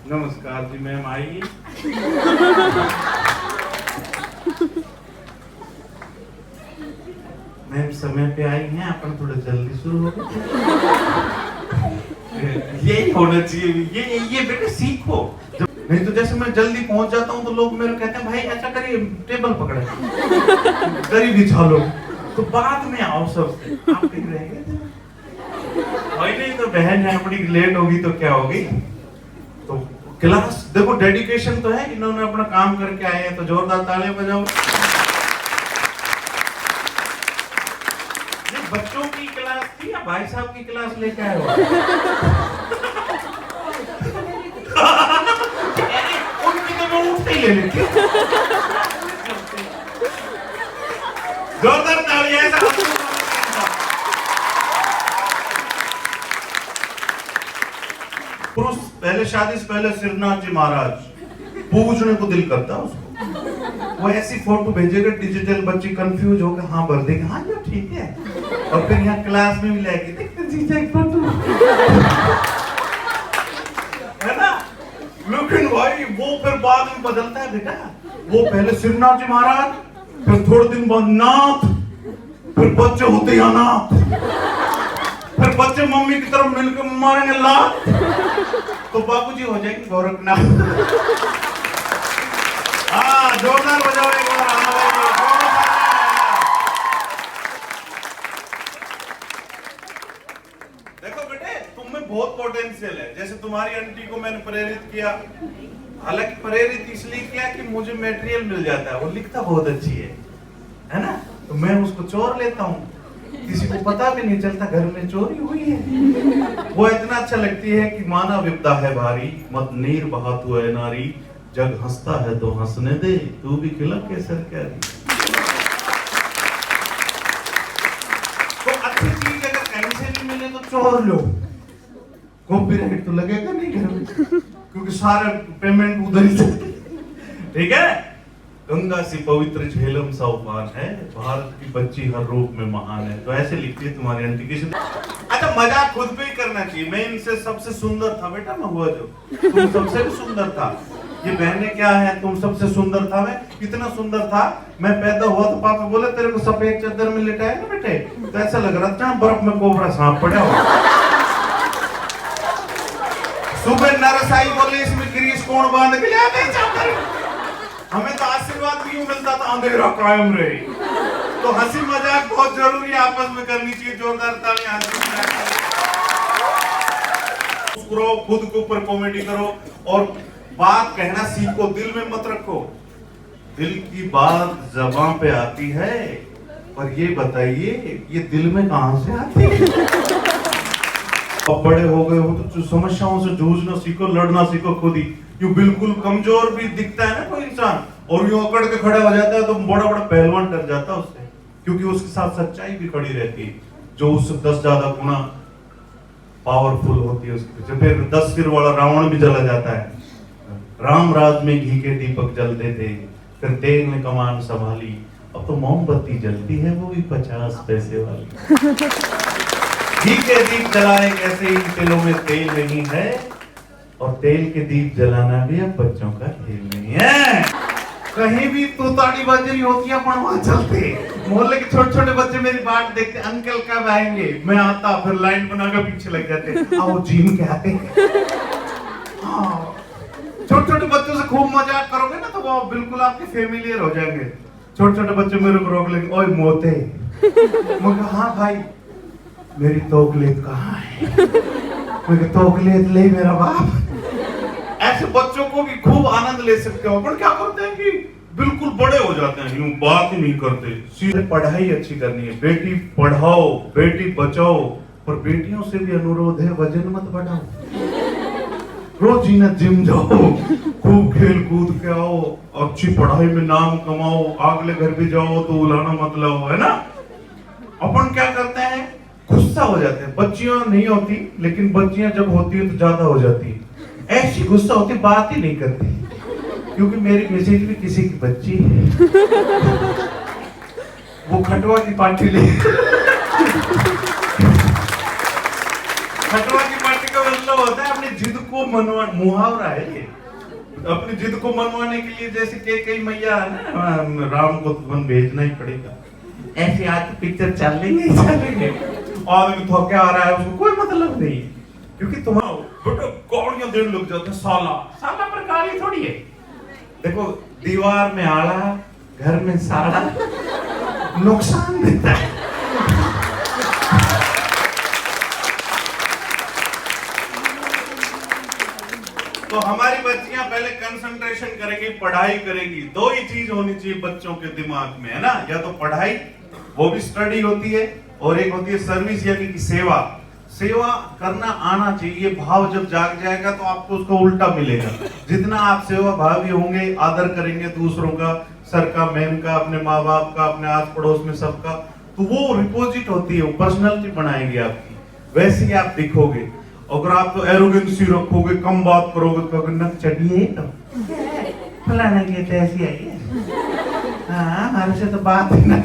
नमस्कार जी मैम, आइए। मैम समय पे आई हैं, अपन थोड़ा जल्दी शुरू हो गए। यही होना चाहिए, ये बेटे सीखो। नहीं तो जैसे मैं जल्दी पहुंच जाता हूँ तो लोग मेरे कहते हैं भाई ऐसा करिए, टेबल पकड़े, करीब बिछा लो, तो बाद में आओ सबसे। आप ठीक रहेंगे भाई? नहीं तो बहन है अपनी लेट होगी तो क्या होगी। तो क्लास देखो, डेडिकेशन तो है, इन्होंने अपना काम करके आए हैं, तो जोरदार तालियां बजाओ। ये बच्चों की क्लास थी या भाई साहब की क्लास लेके आए हो? उनकी तो मैं उठते ही ले लेती। जोरदार तालियां। ऐसा पुरुष पहले शादी से पहले सिरनाथ जी महाराज पूछने को दिल करता उसको। वो ऐसी फोटो भेजेगा डिजिटल, बच्ची कंफ्यूज होकर हाँ भर देगी, हाँ ये ठीक है, और फिर यहाँ क्लास में भी लाएगी, देखते जीजा एक फोटो है ना। लेकिन भाई वो फिर बाद में बदलता है बेटा। वो पहले सिरनाथ जी महाराज, फिर थोड़े दिन बाद नाथ, फिर बच्चे होते हैं अनाथ, फिर बच्चे मम्मी की तरफ मिलकर मारेंगे लात, तो बाबूजी हो जाएंगे गोरखनाथ। हाँ जोरदार बजाओ एक बार। देखो बेटे, तुम में बहुत पोटेंशियल है। जैसे तुम्हारी आंटी को मैंने प्रेरित किया, हालांकि प्रेरित इसलिए किया कि मुझे मटेरियल मिल जाता है, वो लिखता बहुत अच्छी है ना, तो मैं उसको चोर लेता हूँ, किसी को पता भी नहीं चलता घर में चोरी हुई है। वो इतना अच्छा लगती है कि माना विपदा है भारी, मत नीर बहात हुए नारी, जग हंसता है तो हंसने दे, तू भी खिला केसर क्या दी। तो अच्छी चीज अगर कहीं से भी मिले तो चोर लो, कॉपीराइट तो लगेगा नहीं घर में, क्योंकि सारे पेमेंट उधर ही चलते। ठीक है। गंगा सी पवित्र झेलम सा उफान है, भारत की बच्ची हर रूप में महान है। तो ऐसे लिखती है तुम्हारी आंटी की। अच्छा, मजाक खुद पे ही करना चाहिए। मैं इनसे सबसे सुंदर था बेटा, मैं हुआ जो, तुम सबसे भी सुंदर था। ये बहने क्या है, तुम सबसे सुंदर था। मैं कितना सुंदर था, मैं पैदा हुआ तो पापा बोले तेरे को सफेद चादर में लिटाया ना बेटे, तो ऐसा लग रहा था बर्फ में कोबरा सांप पड़ा हो। सुबह नरसाई बोले इसमें ग्रीस कौन बांध के ले आते चादर। हमें तो आशीर्वाद भी मिलता था, अंधेरा कायम रहे। तो हंसी मजाक बहुत जरूरी है, आपस में करनी चाहिए। जोरदार तालियां। मुस्कुराओ, खुद के ऊपर कॉमेडी करो, और बात कहना सीखो, दिल में मत रखो। दिल की बात ज़बान पे आती है, पर ये बताइए ये दिल में कहां से आती है? अब बड़े हो गए हो तो समस्याओं से जूझना सीखो, लड़ना सीखो खुद ही। यूं बिल्कुल कमजोर भी दिखता है ना कोई इंसान, और यूं अकड़ के खड़ा हो जाता है, तो बड़ा बड़ा पहलवान डर जाता है उससे, क्योंकि उसके साथ सच्चाई भी खड़ी रहती है, जो उससे 10 ज्यादा गुना पावरफुल होती है उसके पीछे। फिर 10 सिर वाला रावण भी जला जाता है। राम राज में घी के दीपक जलते थे, फिर तेल ने कमान संभाली, अब तो मोमबत्ती जलती है, वो भी 50 पैसे वाली। घी के दीप जलाए कैसे, इन तेलों में तेल नहीं है, और तेल के दीप जलाना भी अब बच्चों का खेल नहीं है। कहीं भी तोताड़ी बाजरी होती है, अपन वहां चलते। मोहल्ले के छोटे छोटे बच्चे मेरी बाट देखते, अंकल कब आएंगे, मैं आता, फिर लाइन बनाकर पीछे लग जाते, आओ जिम के आते। हाँ, छोटे छोटे बच्चों से खूब मजाक करोगे ना, तो वो बिल्कुल आपके फेमिलियर हो जाएंगे। छोटे छोटे बच्चे मेरे को रोक लेंगे, ओए मोते। मैं हाँ भाई, मेरी तोकलेत कहाँ है? मैं तोकलेत ले मेरा बाप। ऐसे बच्चों को भी खूब आनंद ले सकते हो। पर क्या करते हैं कि बिल्कुल बड़े हो जाते हैं, यूं बात ही नहीं करते, सीधे पढ़ाई अच्छी करनी है। बेटी पढ़ाओ, बेटी बचाओ, पर बेटियों से भी अनुरोध है वजन मत बढ़ाओ। रोज जीना जिम जाओ, खूब खेल कूद के आओ, अच्छी पढ़ाई में नाम कमाओ, अगले घर भी जाओ तो उलाना मत लाओ, है ना। अपन क्या करते हैं, गुस्सा हो जाते हैं। बच्चियां नहीं होती, लेकिन बच्चियां जब होती है तो ज्यादा हो जाती है। ऐसी गुस्सा होती, बात ही नहीं करती, क्योंकि मेरी मैसेज भी किसी की बच्ची है। वो खटवा की पार्टी ले खटवा की पार्टी का मतलब होता है अपनी जिद को मुहावरा है ये। अपनी जिद को मनवाने के लिए जैसे कई मैया है ना, राम को वन भेजना ही पड़ेगा, ऐसे आज पिक्चर चल लेंगे आदमी थोके आ रहा है, उसको कोई मतलब नहीं, क्योंकि तुम्हारा बेटा कौड़ियां देने लग जाते हैं। साला साला पर गाली थोड़ी है। देखो दीवार में आला, घर में साला नुकसान देता है। तो हमारी बच्चियां पहले कंसंट्रेशन करेंगी, पढ़ाई करेंगी। दो ही चीज होनी चाहिए बच्चों के दिमाग में, है ना, या तो पढ़ाई, वो भी स्टडी होती है, और एक होती है सर्विस यानी कि सेवा। सेवा करना आना चाहिए। भाव जब जाग जाएगा तो आपको उसका उल्टा मिलेगा। जितना आप सेवा भावी होंगे, आदर करेंगे दूसरों का, सर का, मैम का, अपने माँ बाप का, अपने आस पड़ोस में सबका, तो वो डिपॉजिट होती है, वो पर्सनैलिटी बनाएगी आपकी, वैसे ही आप दिखोगे। अगर आप तो एरोगेंसी रखोगे, कम बात करोगे, तो नक चढ़िए फलाना की तो ऐसी आई है, हाँ हमारे से तो बात ही ना।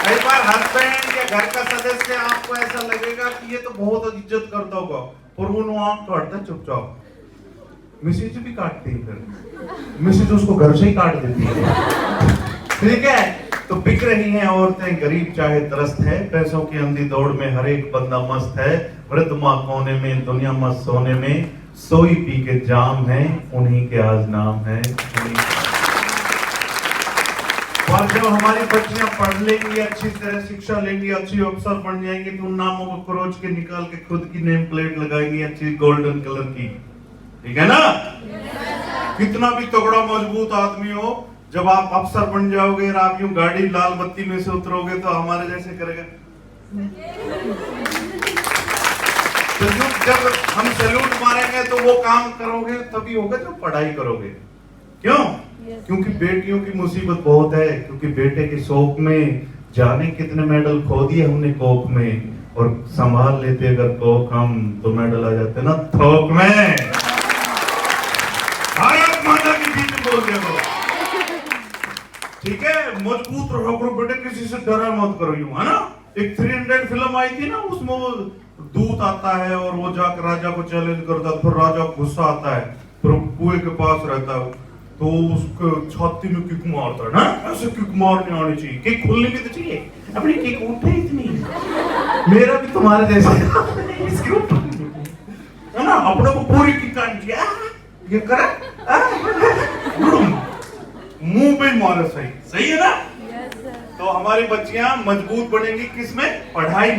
कई बार हस्बैंड या घर का सदस्य आपको ऐसा लगेगा कि ये तो बहुत इज्जत करता होगा, और वो आंख काटता चुपचाप, मिसेज भी काटती है, फिर मिसेज उसको घर से ही काट देती है। ठीक है, तो बिक रही हैं औरतें, गरीब चाहे त्रस्त है, पैसों की अंधी दौड़ में हर एक बंदा मस्त है, वृद्ध माँ कोने में, दुनिया मस्त सोने में, सोई पी के जाम है, उन्हीं के आज नाम है। और जब हमारी बच्चियां पढ़ लेंगी, अच्छी तरह शिक्षा लेंगी, अच्छी अफसर बन जाएंगी, तो उन नामों को क्रोच के निकाल के खुद की नेम प्लेट लगाएंगी, अच्छी गोल्डन कलर की। ठीक है ना? कितना भी तगड़ा मजबूत आदमी हो, जब आप अफसर बन जाओगे और आप यूं गाड़ी लाल बत्ती में से उतरोगे तो हमारे जैसे करेगा। तो जब हम सैल्यूट मारेंगे तो वो काम करोगे तभी होगा जब पढ़ाई करोगे। क्यों? क्योंकि बेटियों की मुसीबत बहुत है, क्योंकि बेटे के शौक में जाने कितने मेडल खो दिए हमने कोक में, और संभाल लेते अगर कोक हम तो मेडल आ जाते ना थोक में। भारत माता की जीत बोल दो। ठीक है, मजबूत रहो करो बेटे, किसी से डरा मत करो, यूं है ना। एक 300 फिल्म आई थी ना, उसमें वो दूत आता है और वो जाकर राजा को चैलेंज करता है, फिर राजा को गुस्सा आता है, फिर कुएं के पास रहता है, तो उसको छाती में किक मारता है ना, ऐसे किक मारने आनी चाहिए, किक खुलनी भी तो चाहिए, अपनी किक उठे इतनी, मेरा भी तुम्हारे जैसे इसके ऊपर है ना, अपने को पूरी किक आनी चाहिए, ये करा मुंह पे मारे, सही सही है ना। तो हमारी बच्चियां मजबूत बनेंगी किसमें? पढ़ाई में।